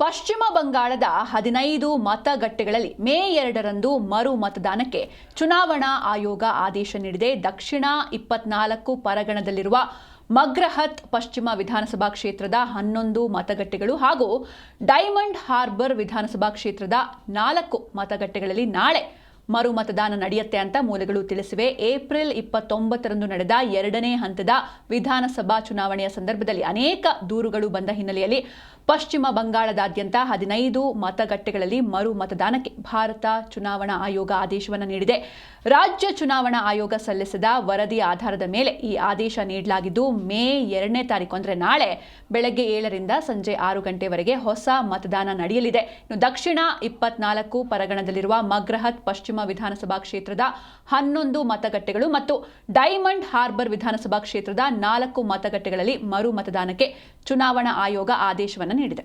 ಪಶ್ಚಿಮ ಬಂಗಾಳದ 15 ಮತಗಟ್ಟೆಗಳಲ್ಲಿ ಮೇ 2ರಂದು ಮರು ಮತದಾನಕ್ಕೆ ಚುನಾವಣಾ ಆಯೋಗ ಆದೇಶ ನೀಡಿದೆ. ದಕ್ಷಿಣ 24 ಪರಗಣದಲ್ಲಿರುವ ಮಗ್ರಹತ್ ಪಶ್ಚಿಮ ವಿಧಾನಸಭಾ ಕ್ಷೇತ್ರದ 11 ಮತಗಟ್ಟೆಗಳು ಹಾಗೂ ಡೈಮಂಡ್ ಹಾರ್ಬರ್ ವಿಧಾನಸಭಾ ಕ್ಷೇತ್ರದ 4 ಮತಗಟ್ಟೆಗಳಲ್ಲಿ ನಾಳೆ ಮರು ಮತದಾನ ನಡೆಯುತ್ತೆ ಅಂತ ಮೂಲಗಳು ತಿಳಿಸಿವೆ. ಏಪ್ರಿಲ್ 29ರಂದು ನಡೆದ 2ನೇ ಹಂತದ ವಿಧಾನಸಭಾ ಚುನಾವಣೆಯ ಸಂದರ್ಭದಲ್ಲಿ ಅನೇಕ ದೂರುಗಳು ಬಂದ ಹಿನ್ನೆಲೆಯಲ್ಲಿ ಪಶ್ಚಿಮ ಬಂಗಾಳದಾದ್ಯಂತ 15 ಮತಗಟ್ಟೆಗಳಲ್ಲಿ ಮರು ಮತದಾನಕ್ಕೆ ಭಾರತ ಚುನಾವಣಾ ಆಯೋಗ ಆದೇಶವನ್ನು ನೀಡಿದೆ. ರಾಜ್ಯ ಚುನಾವಣಾ ಆಯೋಗ ಸಲ್ಲಿಸಿದ ವರದಿ ಆಧಾರದ ಮೇಲೆ ಈ ಆದೇಶ ನೀಡಲಾಗಿದ್ದು, ಮೇ 2ನೇ ತಾರೀಕು ಅಂದರೆ ನಾಳೆ ಬೆಳಗ್ಗೆ 7ರಿಂದ ಸಂಜೆ 6 ಗಂಟೆವರೆಗೆ ಹೊಸ ಮತದಾನ ನಡೆಯಲಿದೆ. ಇನ್ನು ದಕ್ಷಿಣ 24 ಪರಗಣದಲ್ಲಿರುವ ಮಗ್ರಹತ್ ಪಶ್ಚಿಮ ವಿಧಾನಸಭಾ ಕ್ಷೇತ್ರದ 11 ಮತಗಟ್ಟೆಗಳು ಮತ್ತು ಡೈಮಂಡ್ ಹಾರ್ಬರ್ ವಿಧಾನಸಭಾ ಕ್ಷೇತ್ರದ 4 ಮತಗಟ್ಟೆಗಳಲ್ಲಿ ಮರು ಮತದಾನಕ್ಕೆ ಚುನಾವಣಾ ಆಯೋಗ ಆದೇಶವನ್ನು ನೀಡಿದೆ.